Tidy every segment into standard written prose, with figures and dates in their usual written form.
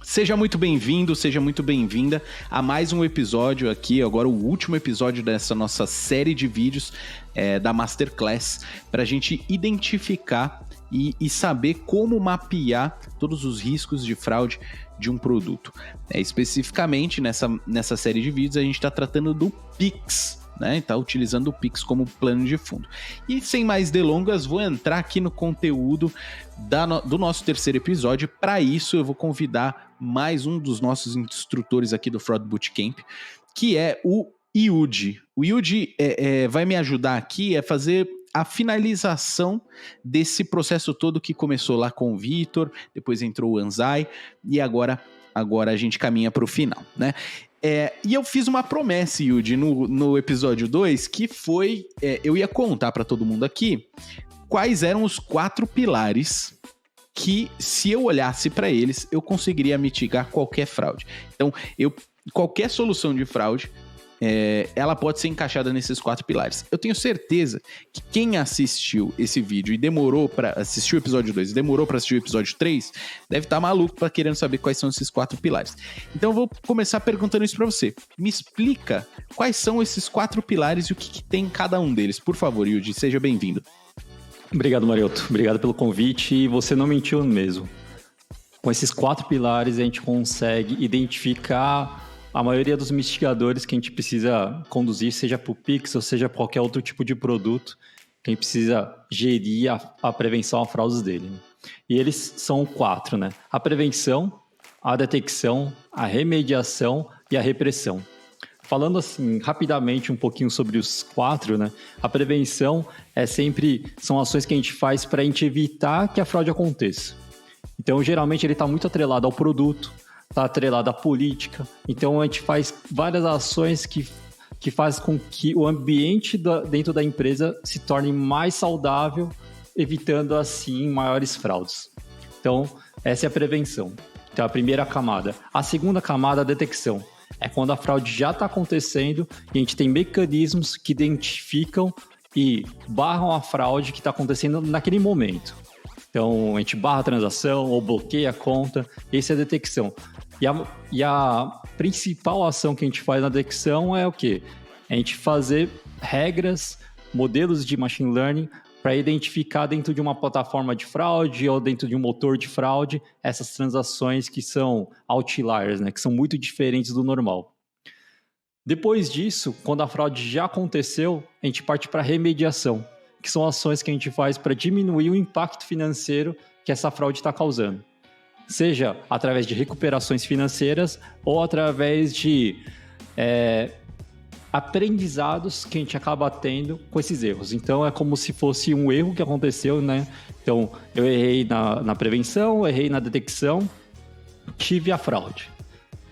Seja muito bem-vindo, seja muito bem-vinda a mais um episódio aqui, agora o último episódio dessa nossa série de vídeos da Masterclass, para a gente identificar e saber como mapear todos os riscos de fraude de um produto. Especificamente nessa série de vídeos a gente está tratando do Pix, né? Está utilizando o Pix como plano de fundo. E sem mais delongas, vou entrar aqui no conteúdo do nosso terceiro episódio. Para isso eu vou convidar mais um dos nossos instrutores aqui do Fraud Bootcamp, que é o Yudi. O Yudi vai me ajudar aqui a fazer a finalização desse processo todo que começou lá com o Vitor, depois entrou o Anzai e agora a gente caminha para o final, né? E eu fiz uma promessa, Yudi, no episódio 2, que foi, eu ia contar para todo mundo aqui quais eram os 4 pilares que, se eu olhasse para eles, eu conseguiria mitigar qualquer fraude. Então, qualquer solução de fraude, ela pode ser encaixada nesses 4 pilares. Eu tenho certeza que quem assistiu esse vídeo e demorou para assistir o episódio 2 e demorou para assistir o episódio 3, deve estar maluco para querendo saber quais são esses 4 pilares. Então eu vou começar perguntando isso para você. Me explica quais são esses 4 pilares e o que tem em cada um deles. Por favor, Yudi, seja bem-vindo. Obrigado, Marioto. Obrigado pelo convite e você não mentiu mesmo. Com esses 4 pilares a gente consegue identificar a maioria dos mitigadores que a gente precisa conduzir, seja para o Pix ou seja para qualquer outro tipo de produto, que a gente precisa gerir a prevenção a fraudes dele. E eles são 4, né? A prevenção, a detecção, a remediação e a repressão. Falando assim, rapidamente um pouquinho sobre os 4, né? A prevenção são ações que a gente faz para a gente evitar que a fraude aconteça. Então, geralmente, ele está muito atrelado ao produto, está atrelado à política. Então, a gente faz várias ações que faz com que o ambiente dentro da empresa se torne mais saudável, evitando, assim, maiores fraudes. Então, essa é a prevenção. Então, a primeira camada. A segunda camada, a detecção. É quando a fraude já está acontecendo e a gente tem mecanismos que identificam e barram a fraude que está acontecendo naquele momento. Então, a gente barra a transação ou bloqueia a conta. Essa é a detecção. E a principal ação que a gente faz na detecção é o quê? É a gente fazer regras, modelos de machine learning para identificar dentro de uma plataforma de fraude ou dentro de um motor de fraude essas transações que são outliers, né? Que são muito diferentes do normal. Depois disso, quando a fraude já aconteceu, a gente parte para a remediação, que são ações que a gente faz para diminuir o impacto financeiro que essa fraude está causando. Seja através de recuperações financeiras ou através de aprendizados que a gente acaba tendo com esses erros. Então, é como se fosse um erro que aconteceu, né? Então, eu errei na prevenção, errei na detecção, tive a fraude.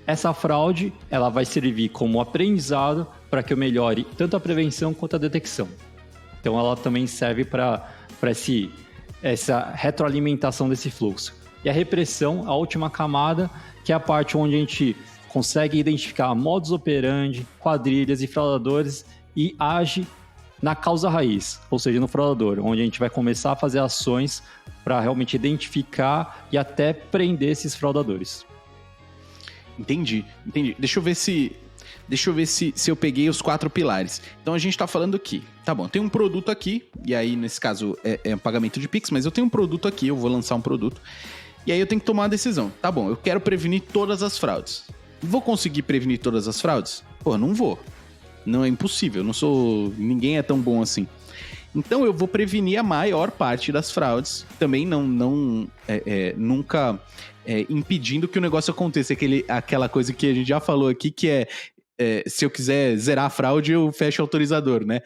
Essa fraude, ela vai servir como aprendizado para que eu melhore tanto a prevenção quanto a detecção. Então, ela também serve para essa retroalimentação desse fluxo. E a repressão, a última camada, que é a parte onde a gente consegue identificar modus operandi, quadrilhas e fraudadores e age na causa raiz, ou seja, no fraudador, onde a gente vai começar a fazer ações para realmente identificar e até prender esses fraudadores. Entendi. Deixa eu ver se eu peguei os 4 pilares. Então a gente está falando aqui, tá bom, tem um produto aqui, e aí nesse caso é um pagamento de Pix, mas eu tenho um produto aqui, eu vou lançar um produto, e aí eu tenho que tomar uma decisão. Tá bom, eu quero prevenir todas as fraudes. Vou conseguir prevenir todas as fraudes? Pô, não vou. Não, é impossível, ninguém é tão bom assim. Então eu vou prevenir a maior parte das fraudes, também nunca impedindo que o negócio aconteça, aquela coisa que a gente já falou aqui, que se eu quiser zerar a fraude, eu fecho o autorizador, né?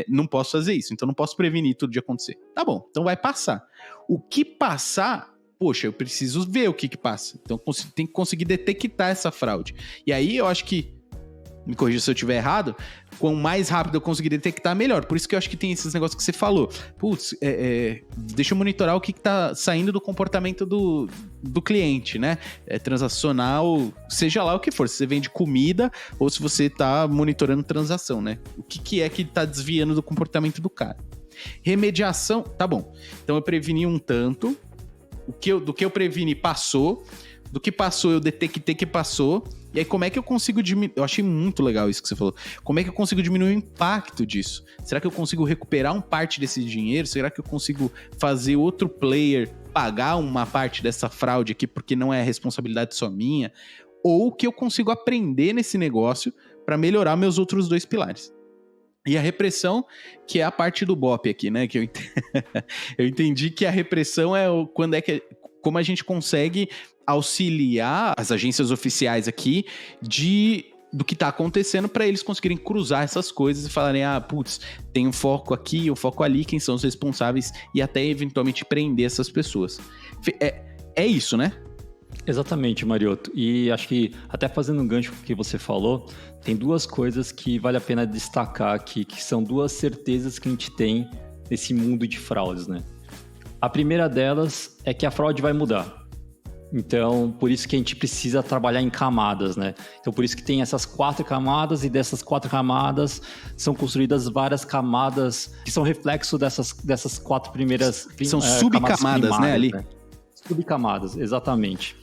Não posso fazer isso, então não posso prevenir tudo de acontecer. Tá bom, então vai passar. O que passar, poxa, eu preciso ver o que passa. Então tem que conseguir detectar essa fraude. E aí eu acho que, me corrija se eu estiver errado, quanto mais rápido eu conseguir detectar, melhor. Por isso que eu acho que tem esses negócios que você falou. Putz, deixa eu monitorar o que tá saindo do comportamento do cliente, né? Transacional, seja lá o que for. Se você vende comida ou se você tá monitorando transação, né? O que é que tá desviando do comportamento do cara. Remediação, tá bom. Então eu preveni um tanto, do que eu preveni passou, do que passou, eu detectei que passou, e aí como é que eu consigo diminuir? Eu achei muito legal isso que você falou. Como é que eu consigo diminuir o impacto disso? Será que eu consigo recuperar uma parte desse dinheiro? Será que eu consigo fazer outro player pagar uma parte dessa fraude aqui, porque não é responsabilidade só minha? Ou que eu consigo aprender nesse negócio para melhorar meus outros 2 pilares? E a repressão, que é a parte do BOP aqui, né? Que eu entendi que a repressão é como a gente consegue auxiliar as agências oficiais aqui do que está acontecendo para eles conseguirem cruzar essas coisas e falarem, putz, tem um foco aqui, um foco ali, quem são os responsáveis e até eventualmente prender essas pessoas. É isso, né? Exatamente, Mariotto. E acho que, até fazendo um gancho com o que você falou, tem 2 coisas que vale a pena destacar aqui, que são 2 certezas que a gente tem nesse mundo de fraudes, né? A primeira delas é que a fraude vai mudar. Então, por isso que a gente precisa trabalhar em camadas, né? Então, por isso que tem essas 4 camadas, e dessas 4 camadas são construídas várias camadas que são reflexo dessas 4 primeiras são subcamadas, né, ali? Né? Subcamadas, exatamente.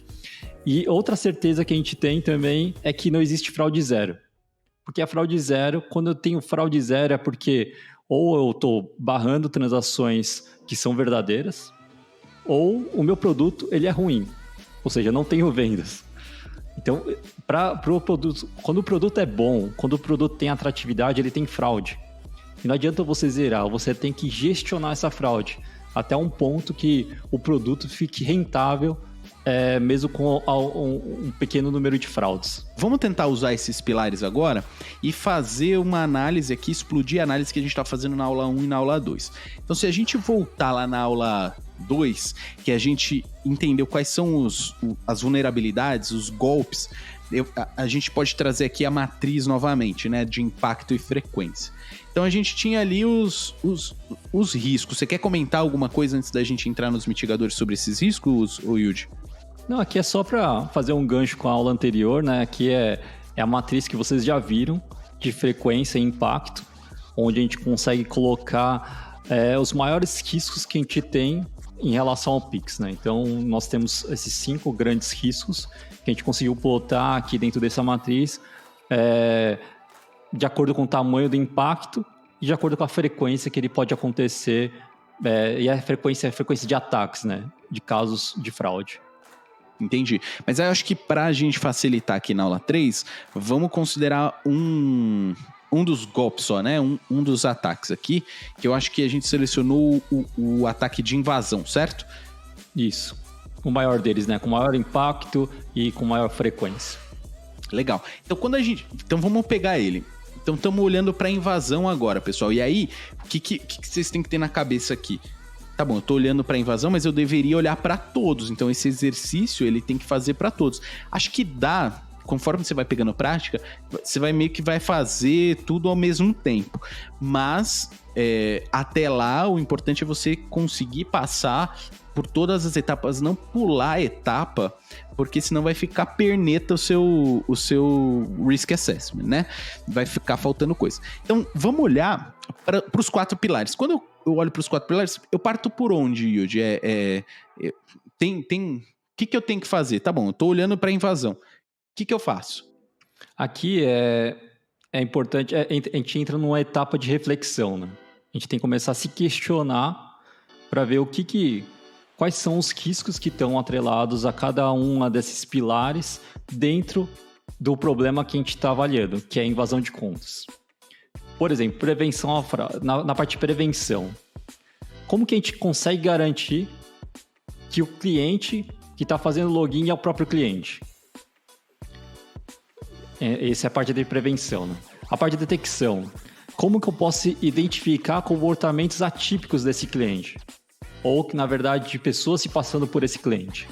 E outra certeza que a gente tem também é que não existe fraude zero. Porque a fraude zero, quando eu tenho fraude zero, é porque ou eu estou barrando transações que são verdadeiras, ou o meu produto ele é ruim. Ou seja, não tenho vendas. Então, pro produto, quando o produto é bom, quando o produto tem atratividade, ele tem fraude. E não adianta você zerar, você tem que gestionar essa fraude até um ponto que o produto fique rentável, mesmo com um pequeno número de fraudes. Vamos tentar usar esses pilares agora e fazer uma análise aqui, explodir a análise que a gente está fazendo na aula 1 e na aula 2. Então, se a gente voltar lá na aula 2, que a gente entendeu quais são as vulnerabilidades, os golpes, a gente pode trazer aqui a matriz novamente, né, de impacto e frequência. Então a gente tinha ali os riscos. Você quer comentar alguma coisa antes da gente entrar nos mitigadores sobre esses riscos, Yuji? Não, aqui é só para fazer um gancho com a aula anterior, né? Aqui é a matriz que vocês já viram de frequência e impacto, onde a gente consegue colocar os maiores riscos que a gente tem em relação ao Pix, né? Então, nós temos esses 5 grandes riscos que a gente conseguiu plotar aqui dentro dessa matriz, de acordo com o tamanho do impacto e de acordo com a frequência que ele pode acontecer, e a frequência de ataques, né? De casos de fraude. Entendi. Mas eu acho que para a gente facilitar aqui na aula 3, vamos considerar um dos golpes só, né? Um dos ataques aqui, que eu acho que a gente selecionou o ataque de invasão, certo? Isso. O maior deles, né? Com maior impacto e com maior frequência. Legal. Então vamos pegar ele. Então estamos olhando para invasão agora, pessoal. E aí, o que vocês têm que ter na cabeça aqui? Tá bom, eu tô olhando para invasão, mas eu deveria olhar para todos. Então esse exercício ele tem que fazer para todos. Acho que dá, conforme você vai pegando prática, você vai meio que vai fazer tudo ao mesmo tempo. Mas até lá, o importante é você conseguir passar por todas as etapas, não pular a etapa, porque senão vai ficar perneta o seu risk assessment, né? Vai ficar faltando coisa. Então, vamos olhar para os 4 pilares. Quando eu olho para os 4 pilares, eu parto por onde, Yuji? O que eu tenho que fazer? Tá bom, eu tô olhando para a invasão. O que eu faço? Aqui é importante, a gente entra numa etapa de reflexão, né? A gente tem que começar a se questionar para ver quais são os riscos que estão atrelados a cada um desses pilares dentro do problema que a gente está avaliando, que é a invasão de contas. Por exemplo, prevenção na parte de prevenção. Como que a gente consegue garantir que o cliente que está fazendo login é o próprio cliente? Essa é a parte de prevenção, né? A parte de detecção. Como que eu posso identificar comportamentos atípicos desse cliente? Ou que, na verdade, de pessoas se passando por esse cliente.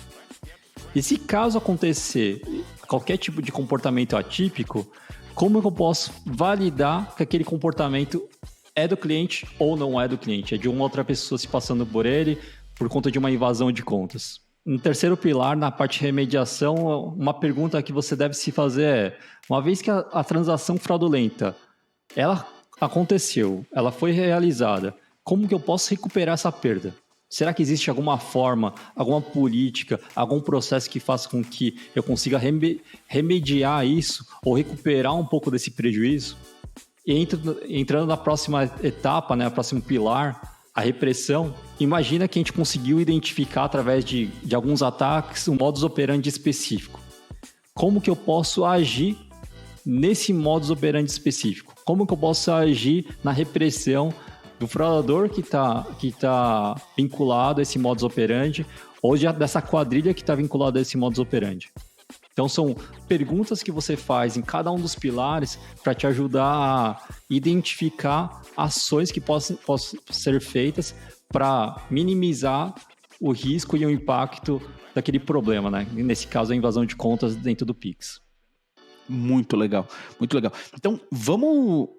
E se caso acontecer qualquer tipo de comportamento atípico, como eu posso validar que aquele comportamento é do cliente ou não é do cliente? É de uma outra pessoa se passando por ele por conta de uma invasão de contas. No terceiro pilar, na parte de remediação, uma pergunta que você deve se fazer é: uma vez que a transação fraudulenta ela aconteceu, ela foi realizada, como que eu posso recuperar essa perda? Será que existe alguma forma, alguma política, algum processo que faça com que eu consiga remediar isso ou recuperar um pouco desse prejuízo? E entrando na próxima etapa, né, o próximo pilar, a repressão, imagina que a gente conseguiu identificar através de alguns ataques um modus operandi específico. Como que eu posso agir nesse modus operandi específico? Como que eu posso agir na repressão do fraudador que tá vinculado a esse modus operandi ou dessa quadrilha que está vinculada a esse modus operandi? Então, são perguntas que você faz em cada um dos pilares para te ajudar a identificar ações que possam ser feitas para minimizar o risco e o impacto daquele problema, né? Nesse caso, a invasão de contas dentro do Pix. Muito legal, muito legal. Então, vamos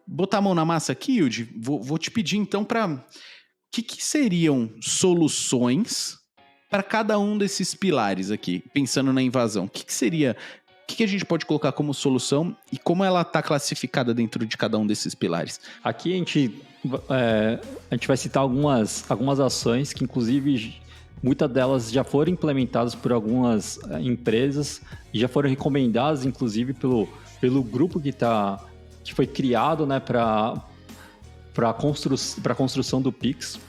botar a mão na massa aqui, Yudi. Vou te pedir, então, o que seriam soluções para cada um desses pilares aqui, pensando na invasão? O que seria... O que a gente pode colocar como solução e como ela está classificada dentro de cada um desses pilares? Aqui a gente vai citar algumas ações que, inclusive, muitas delas já foram implementadas por algumas empresas e já foram recomendadas, inclusive, pelo grupo que foi criado, né, para a construção do Pix.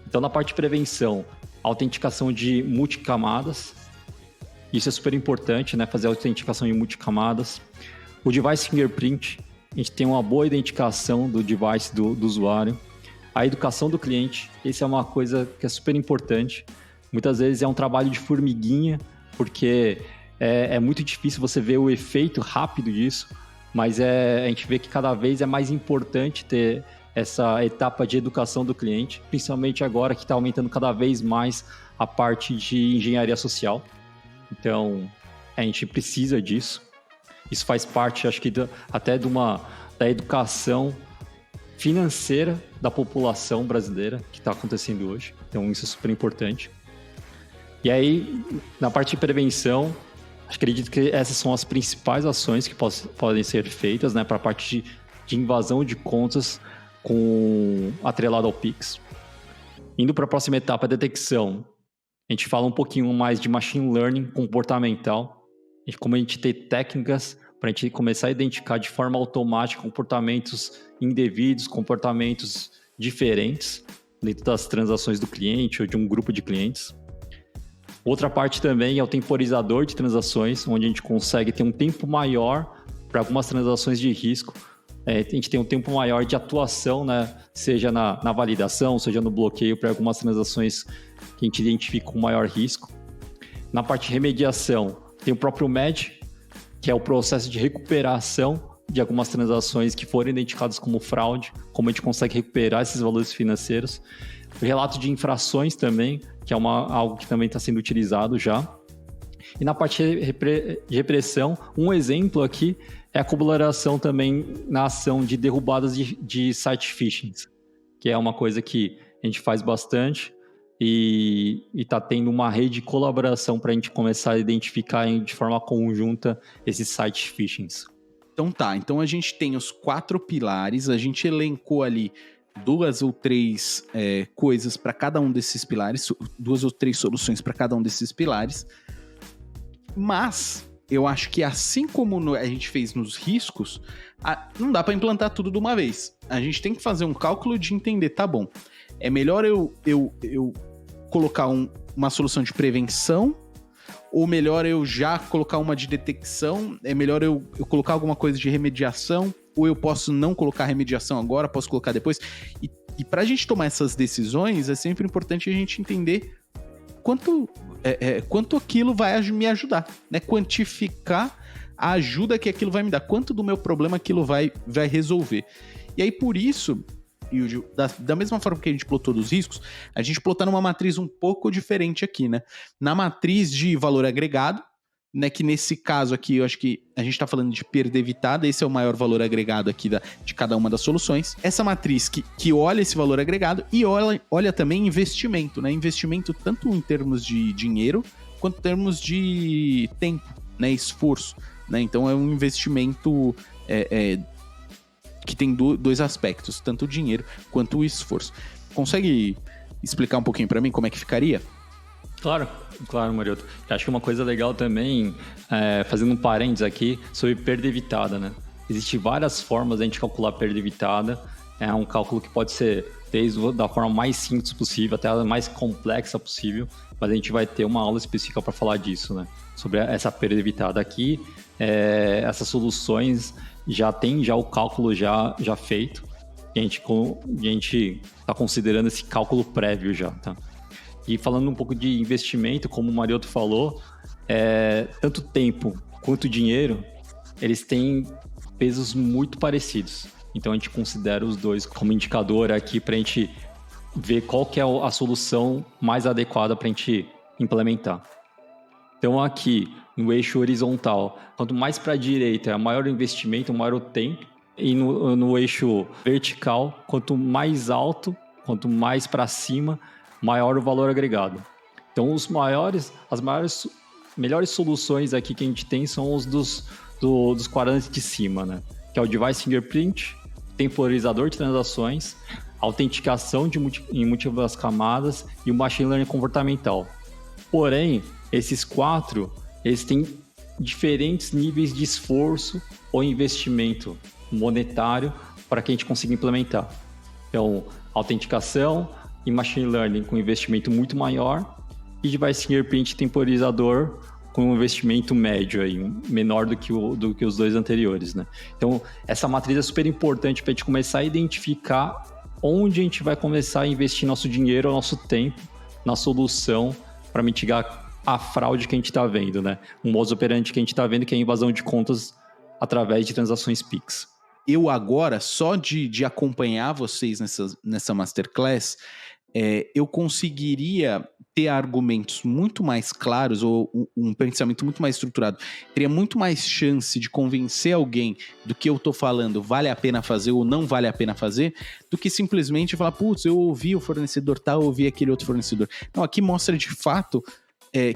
Então, na parte de prevenção, autenticação de multicamadas. Isso é super importante, né? Fazer a autenticação em multicamadas. O device fingerprint, a gente tem uma boa identificação do device do usuário. A educação do cliente, isso é uma coisa que é super importante. Muitas vezes é um trabalho de formiguinha, porque é muito difícil você ver o efeito rápido disso, mas a gente vê que cada vez é mais importante ter essa etapa de educação do cliente, principalmente agora que está aumentando cada vez mais a parte de engenharia social. Então, a gente precisa disso. Isso faz parte, acho que até da educação financeira da população brasileira que está acontecendo hoje. Então, isso é super importante. E aí, na parte de prevenção, acredito que essas são as principais ações que podem ser feitas, né, para a parte de invasão de contas atrelado ao Pix. Indo para a próxima etapa, a detecção. A gente fala um pouquinho mais de machine learning comportamental e como a gente tem técnicas para a gente começar a identificar de forma automática comportamentos indevidos, comportamentos diferentes dentro das transações do cliente ou de um grupo de clientes. Outra parte também é o temporizador de transações, onde a gente consegue ter um tempo maior para algumas transações de risco. A gente tem um tempo maior de atuação, né? Seja na validação, seja no bloqueio para algumas transações que a gente identifica com maior risco. Na parte de remediação, tem o próprio MED, que é o processo de recuperação de algumas transações que foram identificadas como fraude, como a gente consegue recuperar esses valores financeiros. O relato de infrações também, que é algo que também está sendo utilizado já. E na parte de repressão, um exemplo aqui é a colaboração também na ação de derrubadas de site phishing, que é uma coisa que a gente faz bastante e está tendo uma rede de colaboração para a gente começar a identificar de forma conjunta esses site phishing. Então a gente tem os 4 pilares, a gente elencou ali 2 ou 3 coisas para cada um desses pilares, 2 ou 3 soluções para cada um desses pilares, mas eu acho que assim como a gente fez nos riscos, não dá para implantar tudo de uma vez. A gente tem que fazer um cálculo de entender, tá bom, é melhor eu colocar uma solução de prevenção, ou melhor eu já colocar uma de detecção, é melhor eu colocar alguma coisa de remediação, ou eu posso não colocar remediação agora, posso colocar depois. E para a gente tomar essas decisões, é sempre importante a gente entender quanto aquilo vai me ajudar, né? Quantificar a ajuda que aquilo vai me dar, quanto do meu problema aquilo vai resolver. E aí, por isso, Yudi, da mesma forma que a gente plotou dos riscos, a gente plotou numa matriz um pouco diferente aqui, né? Na matriz de valor agregado, né, que nesse caso aqui, eu acho que a gente está falando de perda evitada, esse é o maior valor agregado aqui de cada uma das soluções. Essa matriz que olha esse valor agregado e olha também investimento, né? Investimento tanto em termos de dinheiro, quanto em termos de tempo, né? Esforço, né? Então é um investimento que tem 2 aspectos, tanto o dinheiro quanto o esforço. Consegue explicar um pouquinho para mim como é que ficaria? Claro, Marioto. Eu acho que uma coisa legal também, fazendo um parênteses aqui, sobre perda evitada, né? Existem várias formas de a gente calcular a perda evitada. É um cálculo que pode ser desde da forma mais simples possível até a mais complexa possível, mas a gente vai ter uma aula específica para falar disso, né? Sobre essa perda evitada aqui. Essas soluções já tem o cálculo já feito, e a gente está considerando esse cálculo prévio já, tá? E falando um pouco de investimento, como o Marioto falou, tanto tempo quanto dinheiro, eles têm pesos muito parecidos. Então a gente considera os dois como indicador aqui para a gente ver qual que é a solução mais adequada para a gente implementar. Então aqui, no eixo horizontal, quanto mais para a direita, maior o investimento, maior o tempo. E no eixo vertical, quanto mais alto, quanto mais para cima, maior o valor agregado. Então, melhores soluções aqui que a gente tem são os dos quadrantes de cima, né? Que é o Device Fingerprint, temporizador de transações, autenticação em múltiplas camadas e o Machine Learning comportamental. Porém, esses 4, eles têm diferentes níveis de esforço ou investimento monetário para que a gente consiga implementar. Então, autenticação e Machine Learning com investimento muito maior e Device Fingerprint temporizador com um investimento médio, aí, menor do que os dois anteriores, né? Então, essa matriz é super importante para a gente começar a identificar onde a gente vai começar a investir nosso dinheiro, nosso tempo na solução para mitigar a fraude que a gente está vendo, né? Um modus operandi que a gente está vendo, que é a invasão de contas através de transações Pix. Eu agora, só de acompanhar vocês nessa Masterclass, eu conseguiria ter argumentos muito mais claros ou um pensamento muito mais estruturado. Teria muito mais chance de convencer alguém do que eu tô falando vale a pena fazer ou não vale a pena fazer, do que simplesmente falar, putz, eu ouvi o fornecedor tal, eu ouvi aquele outro fornecedor. Não, aqui mostra de fato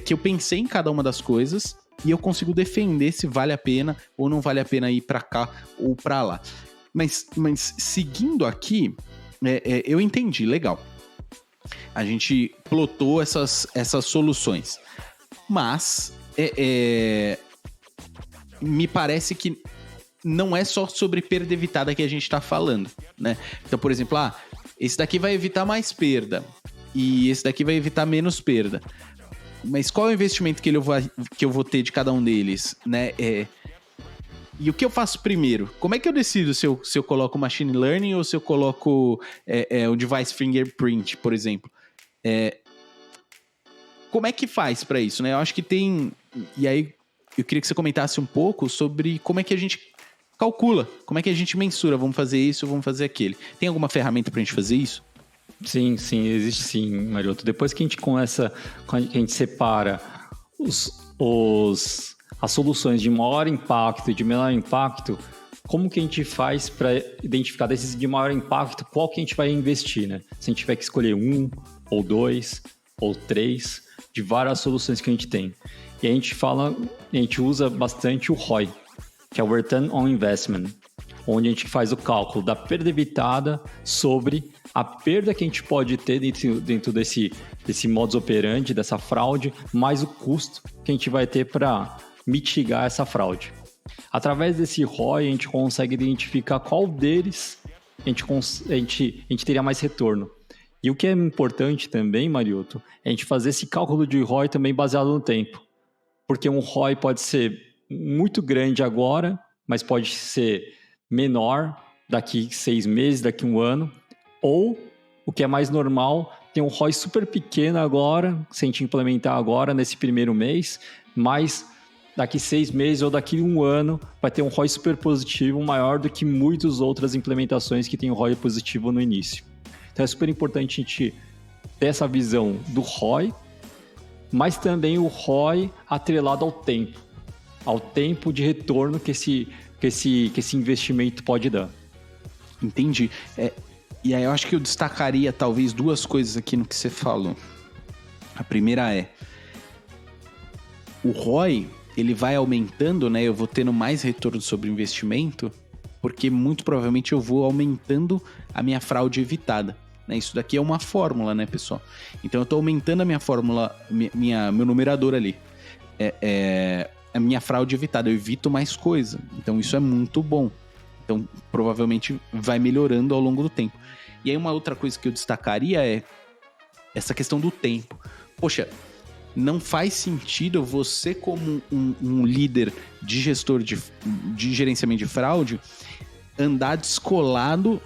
que eu pensei em cada uma das coisas e eu consigo defender se vale a pena ou não vale a pena ir para cá ou para lá. Mas seguindo aqui, eu entendi, legal. A gente plotou essas soluções. Mas me parece que não é só sobre perda evitada que a gente está falando, né? Então, por exemplo, esse daqui vai evitar mais perda e esse daqui vai evitar menos perda. Mas qual é o investimento que eu vou ter de cada um deles, né? E o que eu faço primeiro? Como é que eu decido se eu coloco Machine Learning ou se eu coloco o Device Fingerprint, por exemplo? Como é que faz para isso, né? Eu acho que tem... E aí, eu queria que você comentasse um pouco sobre como é que a gente calcula, como é que a gente mensura, vamos fazer isso, vamos fazer aquele. Tem alguma ferramenta pra gente fazer isso? Sim, existe sim, Marioto. Depois que a gente começa, quando a gente separa as soluções de maior impacto e de menor impacto, como que a gente faz para identificar desses de maior impacto, qual que a gente vai investir, né? Se a gente tiver que escolher 1, ou 2, ou 3, de várias soluções que a gente tem. E a gente usa bastante o ROI, que é o Return on Investment, onde a gente faz o cálculo da perda evitada sobre a perda que a gente pode ter dentro desse modus operandi, dessa fraude, mais o custo que a gente vai ter para mitigar essa fraude. Através desse ROI, a gente consegue identificar qual deles a gente teria mais retorno. E o que é importante também, Marioto, é a gente fazer esse cálculo de ROI também baseado no tempo. Porque um ROI pode ser muito grande agora, mas pode ser menor daqui 6 meses, daqui 1 ano. Ou, o que é mais normal, tem um ROI super pequeno agora, se a gente implementar agora, nesse primeiro mês, mas daqui 6 meses ou daqui 1 ano vai ter um ROI super positivo maior do que muitas outras implementações que tem um ROI positivo no início. Então é super importante a gente ter essa visão do ROI, mas também o ROI atrelado ao tempo de retorno que esse investimento pode dar. Entendi. E aí eu acho que eu destacaria talvez 2 coisas aqui no que você falou. A primeira o ROI, ele vai aumentando, né? Eu vou tendo mais retorno sobre o investimento, porque muito provavelmente eu vou aumentando a minha fraude evitada. né? Isso daqui é uma fórmula, né, pessoal? Então eu estou aumentando a minha fórmula, meu numerador ali. A minha fraude evitada, eu evito mais coisa. Então isso é muito bom. Então provavelmente vai melhorando ao longo do tempo. E aí uma outra coisa que eu destacaria é essa questão do tempo. Poxa, não faz sentido você, como um líder de gestor de gerenciamento de fraude, andar descolado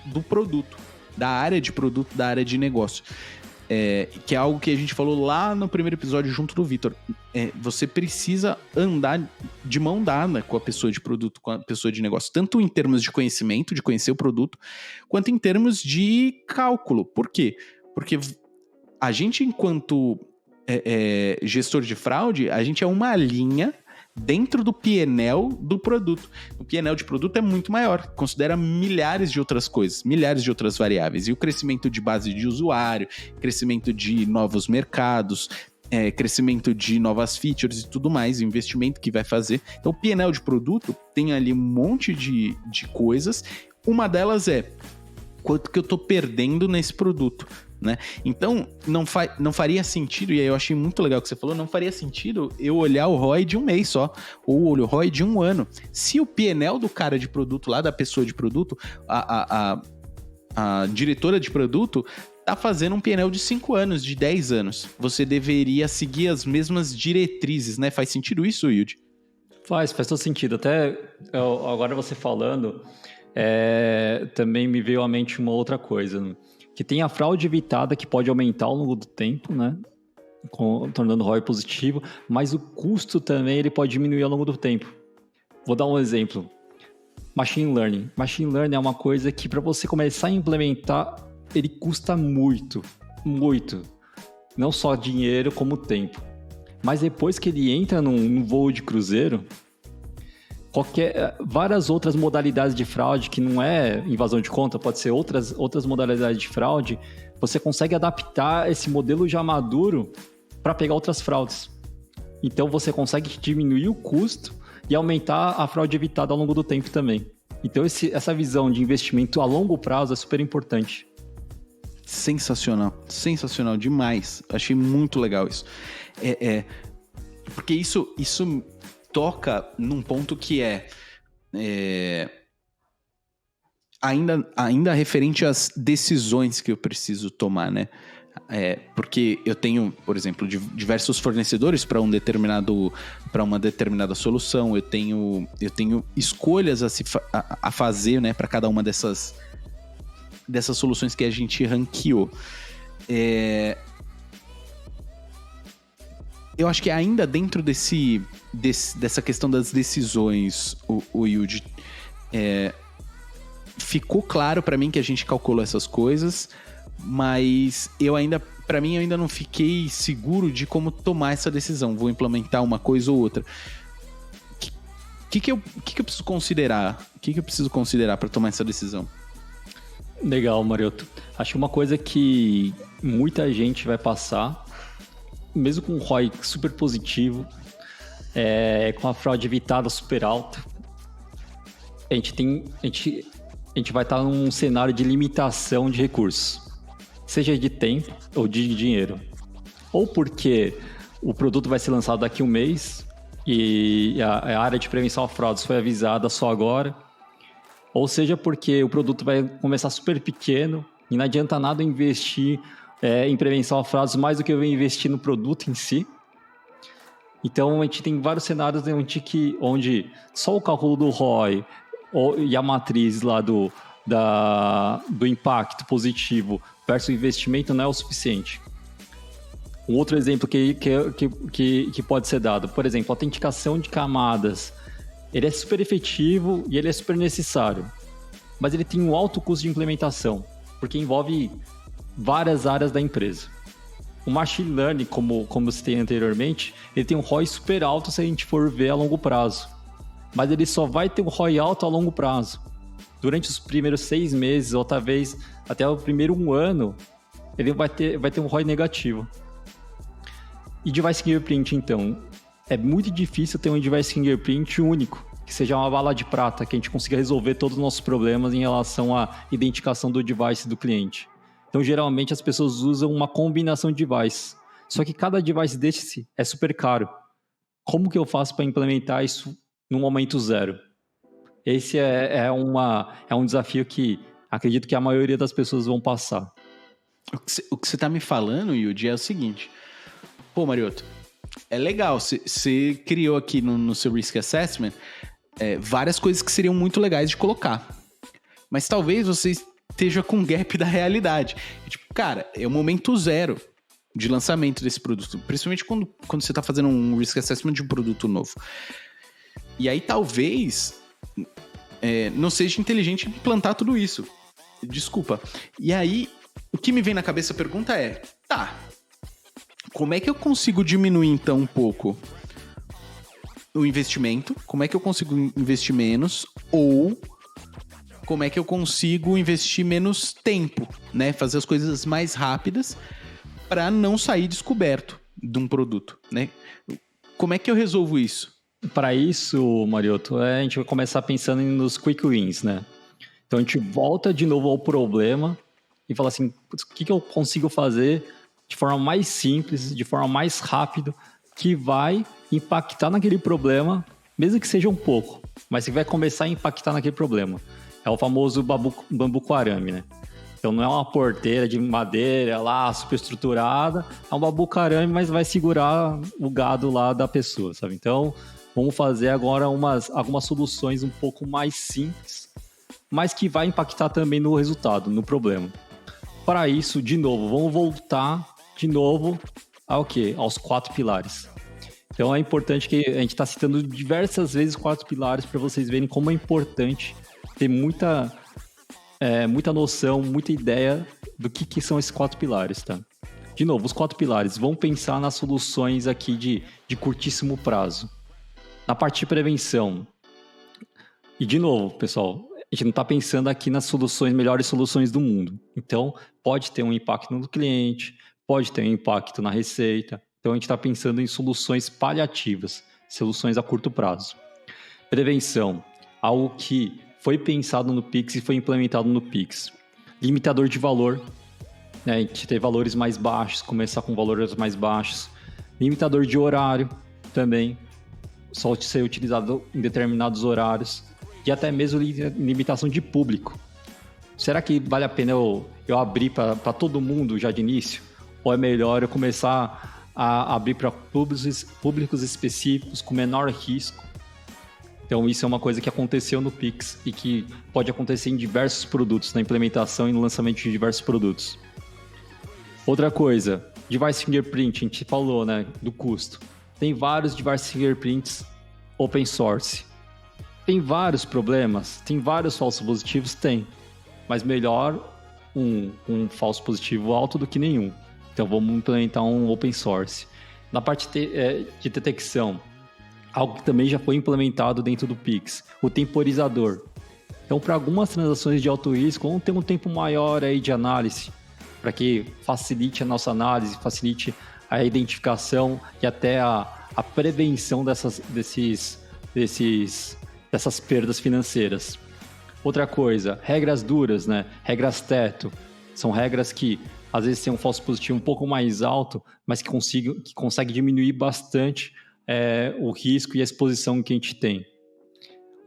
do produto, da área de produto, da área de negócio. Que é algo que a gente falou lá no primeiro episódio junto do Vitor. Você precisa andar de mão dada com a pessoa de produto, com a pessoa de negócio, tanto em termos de conhecimento, de conhecer o produto, quanto em termos de cálculo. Por quê? Porque a gente, enquanto gestor de fraude, a gente é uma linha dentro do P&L do produto. O P&L de produto é muito maior, considera milhares de outras coisas, milhares de outras variáveis. E o crescimento de base de usuário, crescimento de novos mercados, crescimento de novas features e tudo mais, investimento que vai fazer. Então o P&L de produto tem ali um monte de coisas. Uma delas é quanto que eu tô perdendo nesse produto, né? Então, não faria sentido, e aí eu achei muito legal o que você falou, não faria sentido eu olhar o ROI de um mês só, ou o ROI de um ano. Se o P&L do cara de produto, lá da pessoa de produto, a diretora de produto, tá fazendo um P&L de 5 anos, de 10 anos, você deveria seguir as mesmas diretrizes, né? Faz sentido isso, Yudi? Faz todo sentido. Até agora você falando, também me veio à mente uma outra coisa, que tem a fraude evitada, que pode aumentar ao longo do tempo, né? Tornando o ROI positivo, mas o custo também ele pode diminuir ao longo do tempo. Vou dar um exemplo. Machine Learning. Machine Learning é uma coisa que, para você começar a implementar, ele custa muito, muito. Não só dinheiro, como tempo. Mas depois que ele entra num voo de cruzeiro, várias outras modalidades de fraude, que não é invasão de conta, pode ser outras modalidades de fraude, você consegue adaptar esse modelo já maduro para pegar outras fraudes. Então você consegue diminuir o custo e aumentar a fraude evitada ao longo do tempo também. Então essa visão de investimento a longo prazo é super importante. Sensacional, sensacional demais. Achei muito legal isso. Porque isso toca num ponto que ainda referente às decisões que eu preciso tomar, né? Porque eu tenho, por exemplo, diversos fornecedores para uma determinada solução, eu tenho escolhas a fazer, né, para cada uma dessas soluções que a gente ranqueou. Eu acho que ainda dentro dessa questão das decisões, o Yudi, ficou claro para mim que a gente calculou essas coisas, mas eu ainda não fiquei seguro de como tomar essa decisão. Vou implementar uma coisa ou outra. O que eu preciso considerar? O que eu preciso considerar para tomar essa decisão? Legal, Marioto. Acho que uma coisa que muita gente vai passar, mesmo com um ROI super positivo, com a fraude evitada super alta, a gente vai estar num cenário de limitação de recursos, seja de tempo ou de dinheiro. Ou porque o produto vai ser lançado daqui a um mês e a área de prevenção a fraudes foi avisada só agora, ou seja porque o produto vai começar super pequeno e não adianta nada investir em prevenção a fraudes mais do que eu investir no produto em si. Então a gente tem vários cenários onde só o cálculo do ROI e a matriz lá do impacto positivo versus o investimento não é o suficiente. Um outro exemplo que pode ser dado, por exemplo, a autenticação de camadas. Ele é super efetivo e ele é super necessário, mas ele tem um alto custo de implementação, porque envolve várias áreas da empresa. O Machine Learning, como eu citei anteriormente, ele tem um ROI super alto se a gente for ver a longo prazo, mas ele só vai ter um ROI alto a longo prazo. Durante os primeiros 6 meses, ou talvez até o primeiro 1 ano, ele vai ter um ROI negativo. E Device Fingerprint, então, é muito difícil ter um Device Fingerprint único, que seja uma bala de prata, que a gente consiga resolver todos os nossos problemas em relação à identificação do device do cliente. Então, geralmente, as pessoas usam uma combinação de device. Só que cada device desse é super caro. Como que eu faço para implementar isso no momento zero? Esse é um desafio que acredito que a maioria das pessoas vão passar. O que você tá me falando, Yudi, é o seguinte. Pô, Mariotto, é legal. Você criou aqui no seu Risk Assessment várias coisas que seriam muito legais de colocar. Mas talvez você esteja com um gap da realidade. Tipo, cara, é o momento zero de lançamento desse produto. Principalmente quando você tá fazendo um Risk Assessment de um produto novo. E aí talvez não seja inteligente implantar tudo isso. Desculpa. E aí, o que me vem na cabeça a pergunta é, como é que eu consigo diminuir então um pouco o investimento? Como é que eu consigo investir menos? Ou como é que eu consigo investir menos tempo, né? Fazer as coisas mais rápidas para não sair descoberto de um produto, né? Como é que eu resolvo isso? Para isso, Mariotto, a gente vai começar pensando nos quick wins, né? Então a gente volta de novo ao problema e fala assim, o que eu consigo fazer de forma mais simples, de forma mais rápida, que vai impactar naquele problema, mesmo que seja um pouco, mas que vai começar a impactar naquele problema. É o famoso bambu com arame, né? Então não é uma porteira de madeira lá, super estruturada, é um bambu com arame, mas vai segurar o gado lá da pessoa, sabe? Então vamos fazer agora algumas soluções um pouco mais simples, mas que vai impactar também no resultado, no problema. Para isso, de novo, vamos voltar de novo ao quê? Aos 4 pilares. Então é importante que a gente está citando diversas vezes 4 pilares para vocês verem como é importante ter muita noção, muita ideia do que são esses 4 pilares, tá? De novo, os 4 pilares. Vamos pensar nas soluções aqui de curtíssimo prazo. Na parte de prevenção. E de novo, pessoal, a gente não está pensando aqui nas melhores soluções do mundo. Então, pode ter um impacto no cliente, pode ter um impacto na receita. Então, a gente está pensando em soluções paliativas, soluções a curto prazo. Prevenção, algo que foi pensado no Pix e foi implementado no Pix. Limitador de valor, né? A gente ter valores mais baixos, começar com valores mais baixos. Limitador de horário também, só ser utilizado em determinados horários. E até mesmo limitação de público. Será que vale a pena eu abrir para todo mundo já de início? Ou é melhor eu começar a abrir para públicos específicos com menor risco? Então isso é uma coisa que aconteceu no Pix e que pode acontecer em diversos produtos, na implementação e no lançamento de diversos produtos. Outra coisa, device fingerprint, a gente falou, né, do custo. Tem vários device fingerprints open source. Tem vários problemas, tem vários falsos positivos, tem. Mas melhor um falso positivo alto do que nenhum. Então vamos implementar um open source. Na parte de detecção, algo que também já foi implementado dentro do Pix, o temporizador. Então para algumas transações de alto risco, vamos ter um tempo maior aí de análise, para que facilite a nossa análise, facilite a identificação e até a prevenção dessas perdas financeiras. Outra coisa, regras duras, né? Regras teto. São regras que às vezes têm um falso positivo um pouco mais alto, mas que consegue diminuir bastante o risco e a exposição que a gente tem.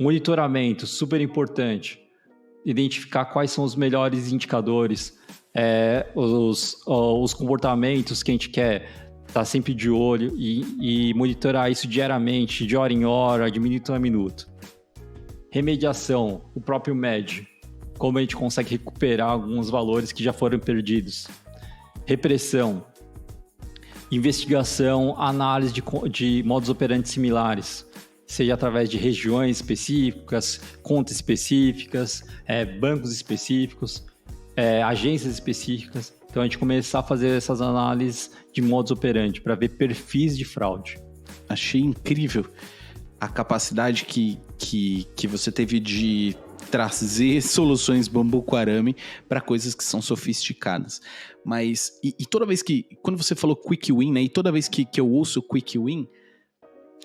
Monitoramento, super importante. Identificar quais são os melhores indicadores, os comportamentos que a gente quer estar sempre de olho e monitorar isso diariamente, de hora em hora, de minuto a minuto. Remediação, o próprio MED, como a gente consegue recuperar alguns valores que já foram perdidos. Repressão, investigação, análise de modus operandi similares, seja através de regiões específicas, contas específicas, bancos específicos, agências específicas. Então a gente começar a fazer essas análises de modus operandi para ver perfis de fraude. Achei incrível a capacidade que você teve de trazer soluções bambu com arame para coisas que são sofisticadas. Mas, e toda vez quando você falou quick win, né, e toda vez que eu ouço quick win,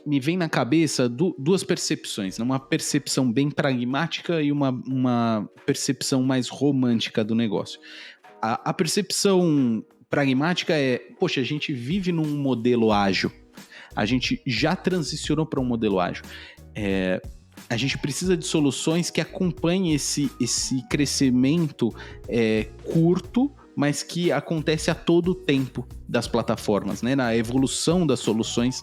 me vem na cabeça duas percepções, né? Uma percepção bem pragmática e uma percepção mais romântica do negócio. A percepção pragmática é, poxa, a gente vive num modelo ágil. A gente já transicionou para um modelo ágil. A gente precisa de soluções que acompanhem esse crescimento curto, mas que acontece a todo tempo das plataformas, né? Na evolução das soluções,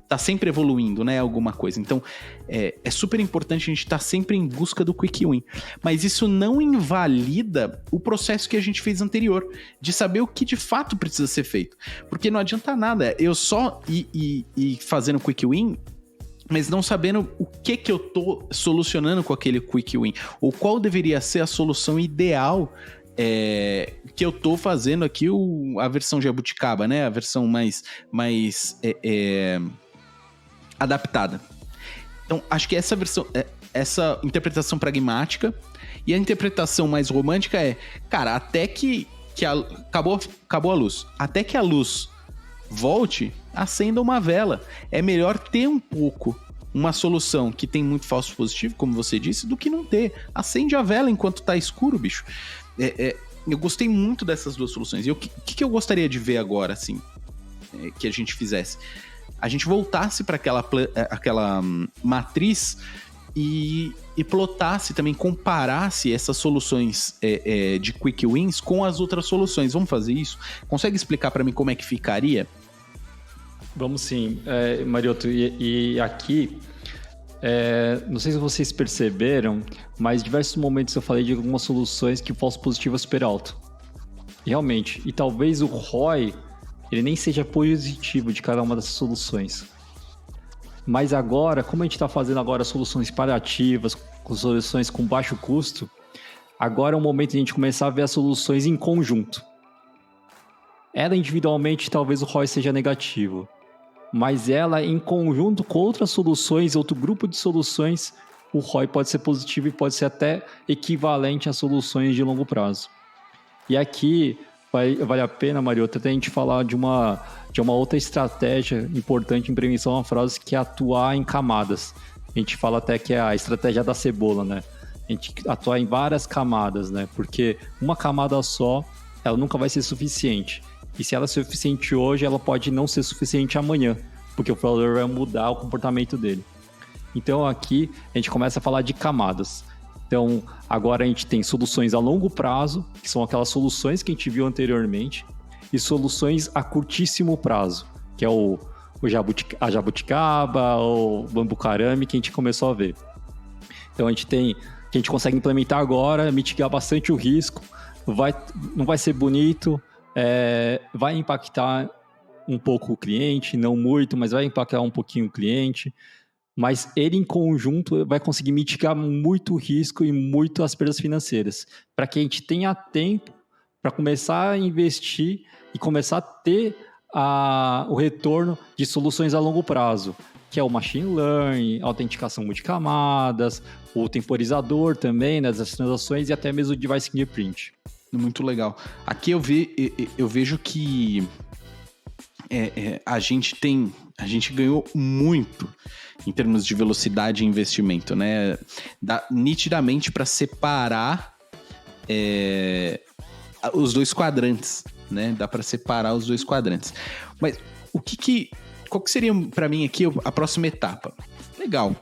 tá sempre evoluindo, né? Alguma coisa. Então, é super importante a gente estar sempre em busca do quick win. Mas isso não invalida o processo que a gente fez anterior, de saber o que de fato precisa ser feito. Porque não adianta nada eu só ir fazendo quick win, mas não sabendo o que eu tô solucionando com aquele quick win, ou qual deveria ser a solução ideal que eu tô fazendo aqui, a versão jabuticaba, né? A versão mais adaptada. Então, acho que essa versão, essa interpretação pragmática, e a interpretação mais romântica cara, até que acabou a luz. Até que a luz volte, acenda uma vela. É melhor ter um pouco uma solução que tem muito falso positivo, como você disse, do que não ter. Acende a vela enquanto tá escuro, bicho. Eu gostei muito dessas duas soluções. E o que eu gostaria de ver agora, assim, que a gente fizesse? A gente voltasse para aquela matriz e plotasse também, comparasse essas soluções de quick wins com as outras soluções. Vamos fazer isso? Consegue explicar para mim como é que ficaria? Vamos sim, Marioto, e aqui, não sei se vocês perceberam, mas em diversos momentos eu falei de algumas soluções que o falso positivo é super alto. Realmente, e talvez o ROI, ele nem seja positivo de cada uma dessas soluções. Mas agora, como a gente está fazendo agora soluções paliativas, com soluções com baixo custo, agora é o momento de a gente começar a ver as soluções em conjunto. Ela individualmente, talvez o ROI seja negativo, mas ela em conjunto com outras soluções, outro grupo de soluções, o ROI pode ser positivo e pode ser até equivalente a soluções de longo prazo. E aqui vale a pena, Mariota, até a gente falar de uma outra estratégia importante em prevenção a fraudes, que é atuar em camadas. A gente fala até que é a estratégia da cebola, né? A gente atuar em várias camadas, né? Porque uma camada só, ela nunca vai ser suficiente. E se ela é suficiente hoje, ela pode não ser suficiente amanhã, porque o fraudador vai mudar o comportamento dele. Então aqui a gente começa a falar de camadas. Então agora a gente tem soluções a longo prazo, que são aquelas soluções que a gente viu anteriormente, e soluções a curtíssimo prazo, que é a jabuticaba, o bambu carame, que a gente começou a ver. Então a gente consegue implementar agora, mitigar bastante o risco, não vai ser bonito, vai impactar um pouco o cliente, não muito, mas vai impactar um pouquinho o cliente, mas ele em conjunto vai conseguir mitigar muito o risco e muito as perdas financeiras, para que a gente tenha tempo para começar a investir e começar a ter o retorno de soluções a longo prazo, que é o machine learning, a autenticação multicamadas, o temporizador também, né, das transações, e até mesmo o device fingerprint. Muito legal. Aqui eu vejo que a gente ganhou muito em termos de velocidade e investimento, né? Dá nitidamente para separar os dois quadrantes, né? Dá para separar os dois quadrantes. Mas qual que seria para mim aqui a próxima etapa? Legal.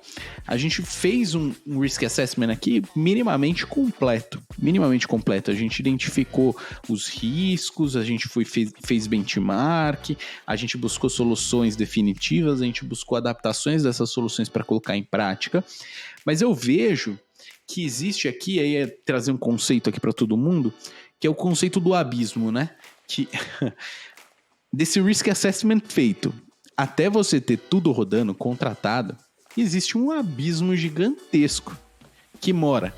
A gente fez um risk assessment aqui minimamente completo. A gente identificou os riscos, a gente fez benchmark, a gente buscou soluções definitivas, a gente buscou adaptações dessas soluções para colocar em prática. Mas eu vejo que existe aqui, aí é trazer um conceito aqui para todo mundo, que é o conceito do abismo, né? Que desse risk assessment feito, até você ter tudo rodando, contratado, existe um abismo gigantesco que mora.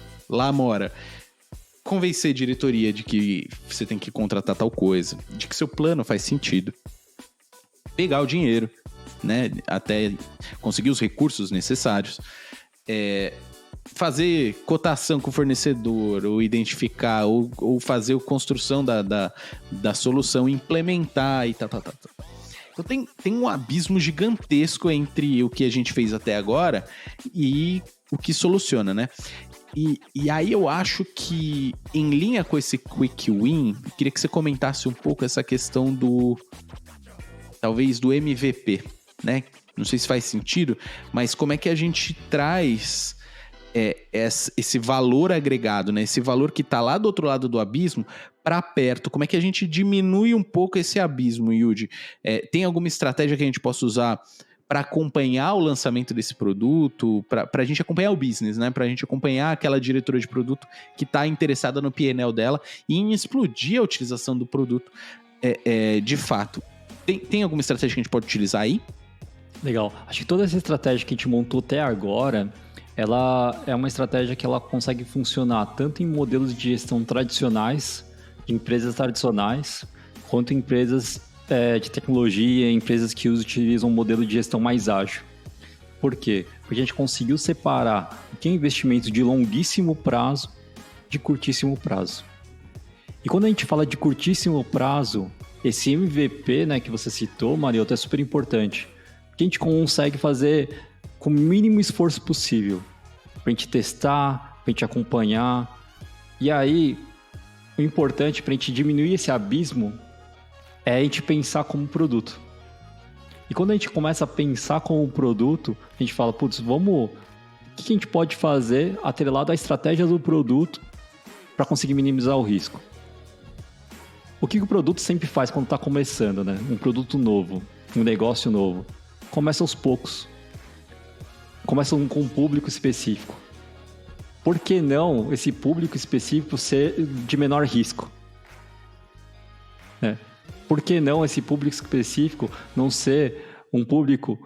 Convencer a diretoria de que você tem que contratar tal coisa, de que seu plano faz sentido, pegar o dinheiro, né, até conseguir os recursos necessários, fazer cotação com o fornecedor, ou identificar, ou fazer a construção da solução, implementar e tal. Então tem um abismo gigantesco entre o que a gente fez até agora e o que soluciona, né? E aí eu acho que, em linha com esse quick win, queria que você comentasse um pouco essa questão talvez do MVP, né? Não sei se faz sentido, mas como é que a gente traz esse valor agregado, né? Esse valor que está lá do outro lado do abismo para perto. Como é que a gente diminui um pouco esse abismo, Yudi? Tem alguma estratégia que a gente possa usar para acompanhar o lançamento desse produto, para a gente acompanhar o business, né? Para a gente acompanhar aquela diretora de produto que está interessada no P&L dela e em explodir a utilização do produto de fato. Tem alguma estratégia que a gente pode utilizar aí? Legal. Acho que toda essa estratégia que a gente montou até agora, ela é uma estratégia que ela consegue funcionar tanto em modelos de gestão tradicionais, de empresas tradicionais, quanto em empresas de tecnologia, empresas que utilizam um modelo de gestão mais ágil. Por quê? Porque a gente conseguiu separar o que é investimento de longuíssimo prazo de curtíssimo prazo. E quando a gente fala de curtíssimo prazo, esse MVP, né, que você citou, Mariotto, é super importante. Que a gente consegue fazer com o mínimo esforço possível para a gente testar, para a gente acompanhar. E aí, o importante para a gente diminuir esse abismo é a gente pensar como produto. E quando a gente começa a pensar como produto, a gente fala, putz, o que a gente pode fazer atrelado à estratégia do produto para conseguir minimizar o risco? O que o produto sempre faz quando está começando, né? Um produto novo, um negócio novo. Começa aos poucos. Começa com um público específico. Por que não esse público específico ser de menor risco? Por que não esse público específico não ser um público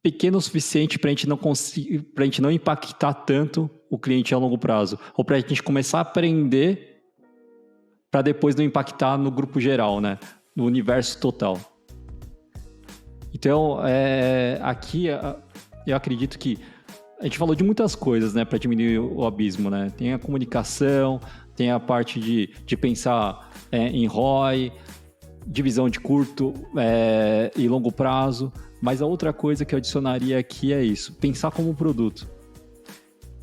pequeno o suficiente para a gente não impactar tanto o cliente a longo prazo? Ou para a gente começar a aprender para depois não impactar no grupo geral, né? No universo total. Então, aqui eu acredito que a gente falou de muitas coisas, né, para diminuir o abismo, né? Tem a comunicação, tem a parte de pensar em ROI, divisão de curto e longo prazo, mas a outra coisa que eu adicionaria aqui é isso, pensar como produto.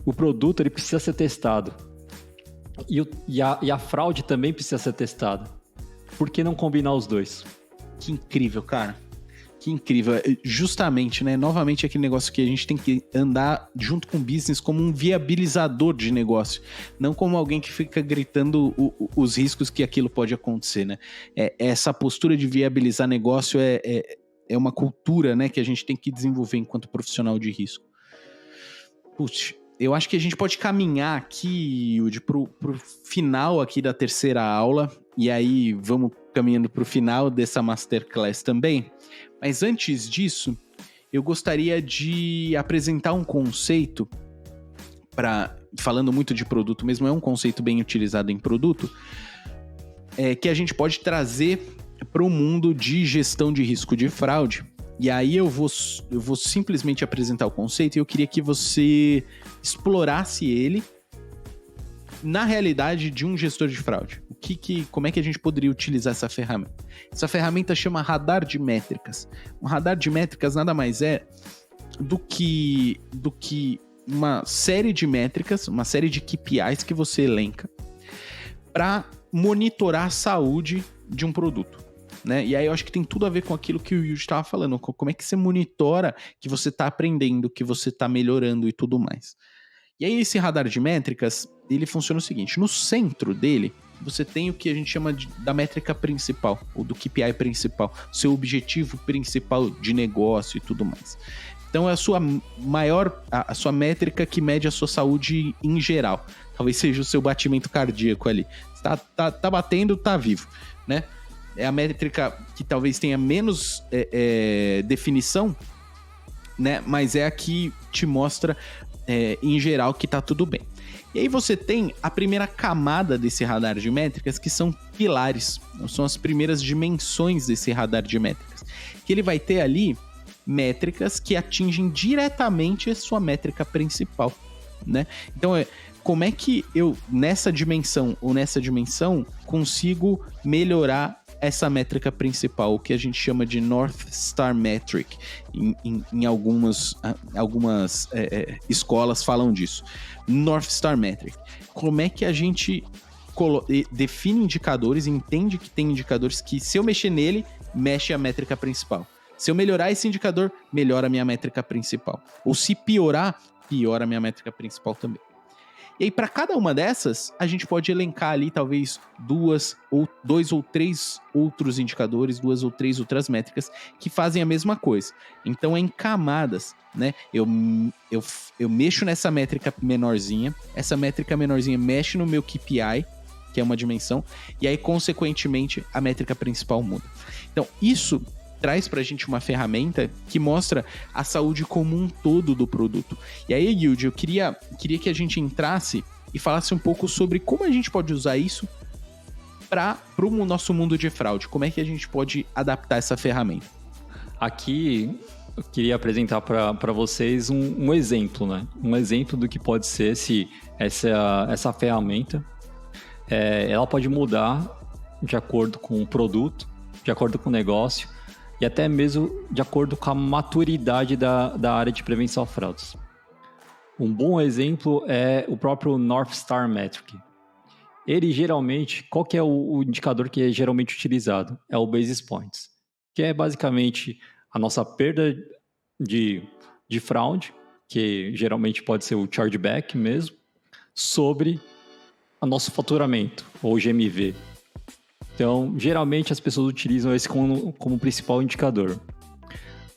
O produto ele precisa ser testado e a fraude também precisa ser testada. Por que não combinar os dois? Que incrível, cara. Que incrível. Justamente, né? Novamente aquele negócio que a gente tem que andar junto com o business como um viabilizador de negócio, não como alguém que fica gritando os riscos que aquilo pode acontecer, né? Essa postura de viabilizar negócio é uma cultura, né, que a gente tem que desenvolver enquanto profissional de risco. Putz, eu acho que a gente pode caminhar aqui, Yudi, pro final aqui da terceira aula, e aí vamos caminhando pro final dessa Masterclass também. Mas antes disso, eu gostaria de apresentar um conceito, falando muito de produto mesmo, é um conceito bem utilizado em produto, que a gente pode trazer para o mundo de gestão de risco de fraude. E aí eu vou simplesmente apresentar o conceito e eu queria que você explorasse ele na realidade de um gestor de fraude. Como é que a gente poderia utilizar essa ferramenta? Essa ferramenta chama radar de métricas. Um radar de métricas nada mais é do que uma série de métricas, uma série de KPIs que você elenca para monitorar a saúde de um produto. Né? E aí eu acho que tem tudo a ver com aquilo que o Yudi estava falando. Como é que você monitora que você está aprendendo, que você está melhorando e tudo mais. E aí esse radar de métricas, ele funciona o seguinte. No centro dele, você tem o que a gente chama da métrica principal, ou do KPI principal, seu objetivo principal de negócio e tudo mais. Então é a sua métrica que mede a sua saúde em geral. Talvez seja o seu batimento cardíaco ali. Tá batendo, tá vivo, né? É a métrica que talvez tenha menos definição, né? Mas é a que te mostra, em geral, que tá tudo bem. E aí você tem a primeira camada desse radar de métricas, que são pilares. São as primeiras dimensões desse radar de métricas. Que ele vai ter ali métricas que atingem diretamente a sua métrica principal, né? Então, como é que eu, nessa dimensão ou nessa dimensão, consigo melhorar essa métrica principal, o que a gente chama de North Star Metric. Em algumas escolas falam disso. North Star Metric. Como é que a gente define indicadores, entende que tem indicadores que, se eu mexer nele, mexe a métrica principal. Se eu melhorar esse indicador, melhora a minha métrica principal. Ou se piorar, piora a minha métrica principal também. E aí, para cada uma dessas, a gente pode elencar ali, talvez, dois ou três outros indicadores, 2 ou 3 outras métricas que fazem a mesma coisa. Então, é em camadas, né? Eu mexo nessa métrica menorzinha, essa métrica menorzinha mexe no meu KPI, que é uma dimensão, e aí, consequentemente, a métrica principal muda. Então, isso traz pra gente uma ferramenta que mostra a saúde como um todo do produto. E aí, Yudi, eu queria que a gente entrasse e falasse um pouco sobre como a gente pode usar isso para o nosso mundo de fraude. Como é que a gente pode adaptar essa ferramenta? Aqui, eu queria apresentar para vocês um exemplo, né? Um exemplo do que pode ser se essa ferramenta ela pode mudar de acordo com o produto, de acordo com o negócio, e até mesmo de acordo com a maturidade da área de prevenção a fraudes. Um bom exemplo é o próprio North Star Metric. Ele geralmente, qual que é o indicador que é geralmente utilizado? É o Basis Points, que é basicamente a nossa perda de fraude, que geralmente pode ser o chargeback mesmo, sobre o nosso faturamento, ou GMV. Então, geralmente as pessoas utilizam esse como principal indicador.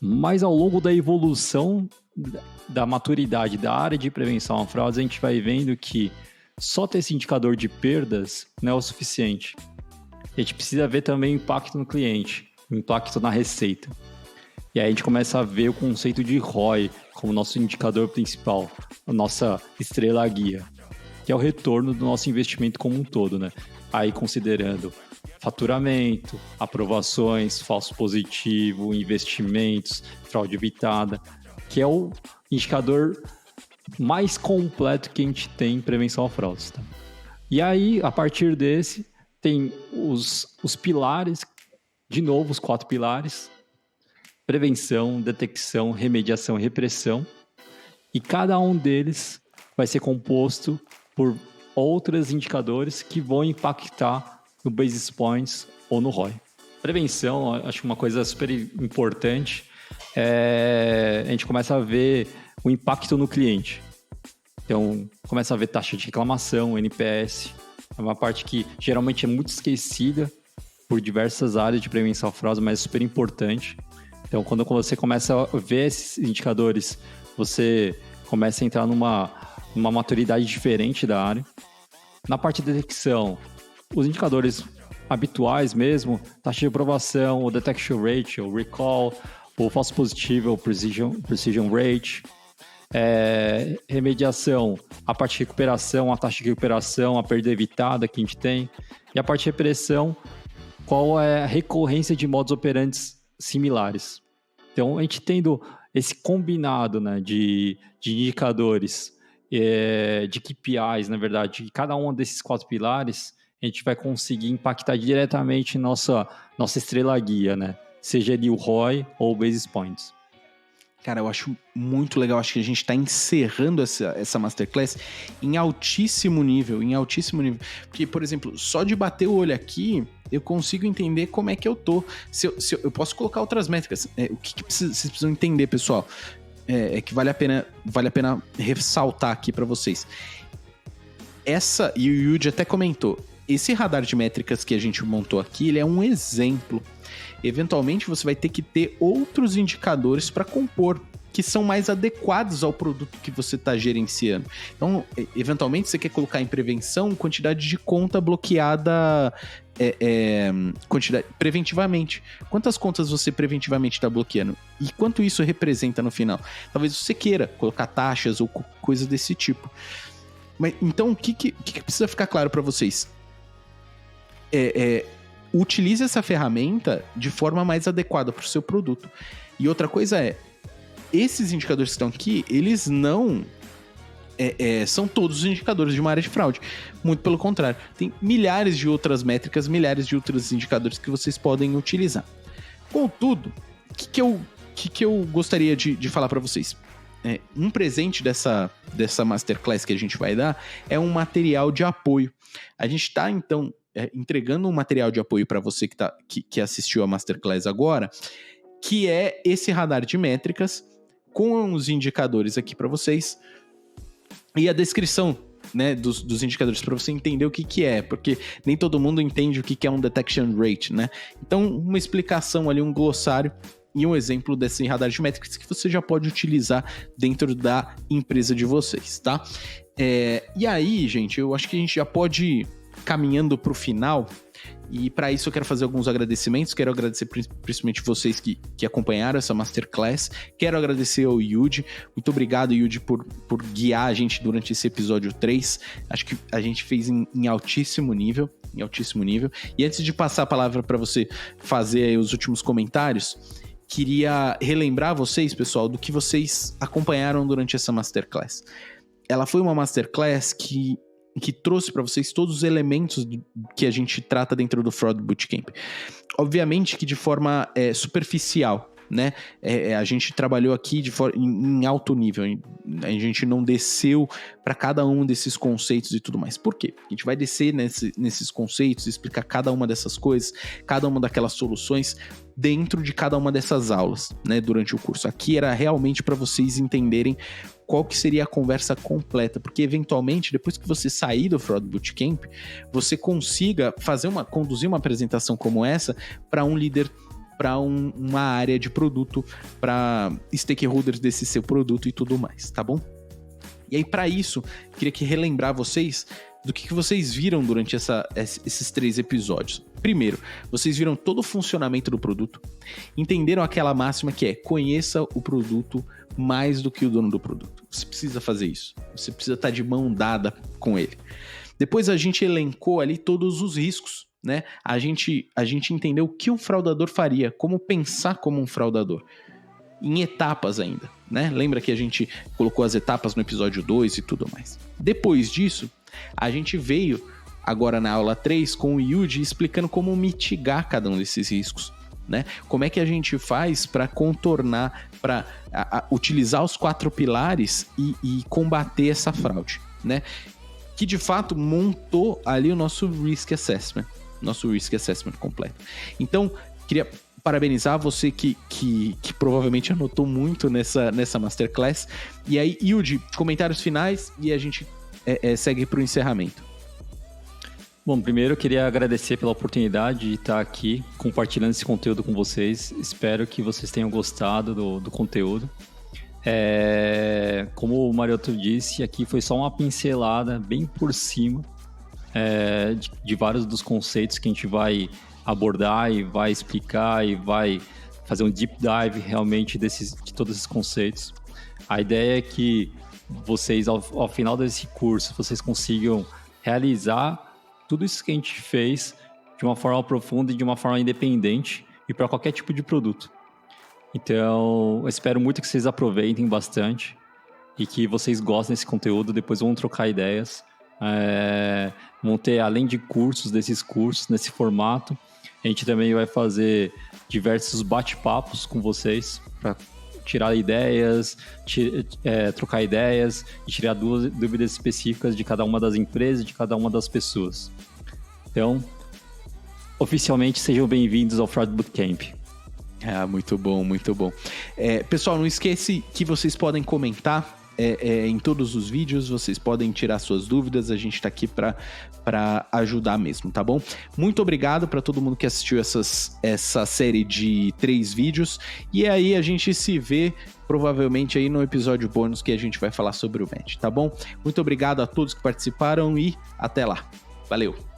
Mas ao longo da evolução da maturidade da área de prevenção a fraudes, a gente vai vendo que só ter esse indicador de perdas não é o suficiente. A gente precisa ver também o impacto no cliente, o impacto na receita. E aí a gente começa a ver o conceito de ROI como nosso indicador principal, a nossa estrela guia, que é o retorno do nosso investimento como um todo, né? Aí considerando faturamento, aprovações, falso positivo, investimentos, fraude evitada, que é o indicador mais completo que a gente tem em prevenção a fraudes. Tá? E aí, a partir desse, tem os pilares, de novo, os 4 pilares: prevenção, detecção, remediação e repressão. E cada um deles vai ser composto por outros indicadores que vão impactar no Basis Points ou no ROI. Prevenção, acho que uma coisa super importante a gente começa a ver o impacto no cliente. Então, começa a ver taxa de reclamação, NPS. É uma parte que geralmente é muito esquecida por diversas áreas de prevenção a fraude, mas é super importante. Então, quando você começa a ver esses indicadores, você começa a entrar numa maturidade diferente da área. Na parte de detecção, os indicadores habituais mesmo, taxa de aprovação, o detection rate, o recall, o falso positivo, o precision rate. Remediação, a parte de recuperação, a taxa de recuperação, a perda evitada que a gente tem. E a parte de repressão, qual é a recorrência de modos operantes similares. Então, a gente tendo esse combinado, né, de indicadores, de KPIs, na verdade, de cada um desses 4 pilares, a gente vai conseguir impactar diretamente nossa estrela guia, né? Seja ali o ROI ou o Basis Points. Cara, eu acho muito legal. Acho que a gente está encerrando essa Masterclass em altíssimo nível. Porque, por exemplo, só de bater o olho aqui, eu consigo entender como é que eu tô. Eu posso colocar outras métricas. O que vocês precisam entender, pessoal? Que vale a pena ressaltar aqui para vocês. E o Yudi até comentou, esse radar de métricas que a gente montou aqui, ele é um exemplo. Eventualmente, você vai ter que ter outros indicadores para compor, que são mais adequados ao produto que você está gerenciando. Então, eventualmente, você quer colocar em prevenção quantidade de conta bloqueada preventivamente. Quantas contas você preventivamente está bloqueando? E quanto isso representa no final? Talvez você queira colocar taxas ou coisa desse tipo. Mas, então, o que precisa ficar claro para vocês? Utilize essa ferramenta de forma mais adequada para o seu produto. E outra coisa esses indicadores que estão aqui, eles não são todos os indicadores de uma área de fraude. Muito pelo contrário. Tem milhares de outras métricas, milhares de outros indicadores que vocês podem utilizar. Contudo, o que eu gostaria de falar para vocês? Um presente dessa Masterclass que a gente vai dar é um material de apoio. A gente está, então, entregando um material de apoio para você que assistiu a Masterclass agora, que é esse radar de métricas com os indicadores aqui para vocês e a descrição, né, dos indicadores para você entender o que é, porque nem todo mundo entende o que é um detection rate, né? Então, uma explicação ali, um glossário e um exemplo desse radar de métricas que você já pode utilizar dentro da empresa de vocês, tá? E aí, gente, eu acho que a gente já pode ir caminhando para o final. E para isso eu quero fazer alguns agradecimentos. Quero agradecer principalmente vocês que acompanharam essa Masterclass. Quero agradecer ao Yudi. Muito obrigado, Yudi, por guiar a gente durante esse episódio 3. Acho que a gente fez em altíssimo nível. E antes de passar a palavra para você fazer aí os últimos comentários, queria relembrar vocês, pessoal, do que vocês acompanharam durante essa Masterclass. Ela foi uma Masterclass que trouxe para vocês todos os elementos que a gente trata dentro do Fraud Bootcamp. Obviamente que de forma superficial, né? A gente trabalhou aqui em alto nível, a gente não desceu para cada um desses conceitos e tudo mais. Por quê? A gente vai descer nesses conceitos, explicar cada uma dessas coisas, cada uma daquelas soluções dentro de cada uma dessas aulas, né? Durante o curso. Aqui era realmente para vocês entenderem qual que seria a conversa completa, porque eventualmente, depois que você sair do Fraud Bootcamp, você consiga conduzir uma apresentação como essa para um líder, para uma área de produto, para stakeholders desse seu produto e tudo mais, tá bom? E aí, para isso, queria relembrar vocês do que vocês viram durante esses 3 episódios. Primeiro, vocês viram todo o funcionamento do produto, entenderam aquela máxima que é: conheça o produto mais do que o dono do produto. Você precisa fazer isso, você precisa estar de mão dada com ele. Depois a gente elencou ali todos os riscos, né? A gente entendeu o que um fraudador faria, como pensar como um fraudador, em etapas ainda, né? Lembra que a gente colocou as etapas no episódio 2 e tudo mais. Depois disso, a gente veio agora na aula 3 com o Yudi explicando como mitigar cada um desses riscos, né? Como é que a gente faz para contornar, para utilizar os 4 pilares e combater essa fraude, né? Que de fato montou ali o nosso Risk Assessment completo. Então, queria parabenizar você que provavelmente anotou muito nessa Masterclass. E aí, Yudi, comentários finais e a gente segue para o encerramento. Bom, primeiro eu queria agradecer pela oportunidade de estar aqui compartilhando esse conteúdo com vocês. Espero que vocês tenham gostado do conteúdo. Como o Mariotto disse, aqui foi só uma pincelada bem por cima de vários dos conceitos que a gente vai abordar e vai explicar e vai fazer um deep dive realmente de todos esses conceitos. A ideia é que vocês, ao final desse curso, vocês consigam realizar tudo isso que a gente fez de uma forma profunda e de uma forma independente e para qualquer tipo de produto. Então, eu espero muito que vocês aproveitem bastante e que vocês gostem desse conteúdo. Depois vão trocar ideias. Vão ter, além de desses cursos, nesse formato, a gente também vai fazer diversos bate-papos com vocês para tirar ideias, trocar ideias e tirar dúvidas específicas de cada uma das empresas, de cada uma das pessoas. Então, oficialmente, sejam bem-vindos ao Fraud Bootcamp. Muito bom, muito bom. Pessoal, não esquece que vocês podem comentar em todos os vídeos, vocês podem tirar suas dúvidas, a gente tá aqui para ajudar mesmo, tá bom? Muito obrigado para todo mundo que assistiu essa série de 3 vídeos, e aí a gente se vê provavelmente aí no episódio bônus que a gente vai falar sobre o match, tá bom? Muito obrigado a todos que participaram e até lá. Valeu!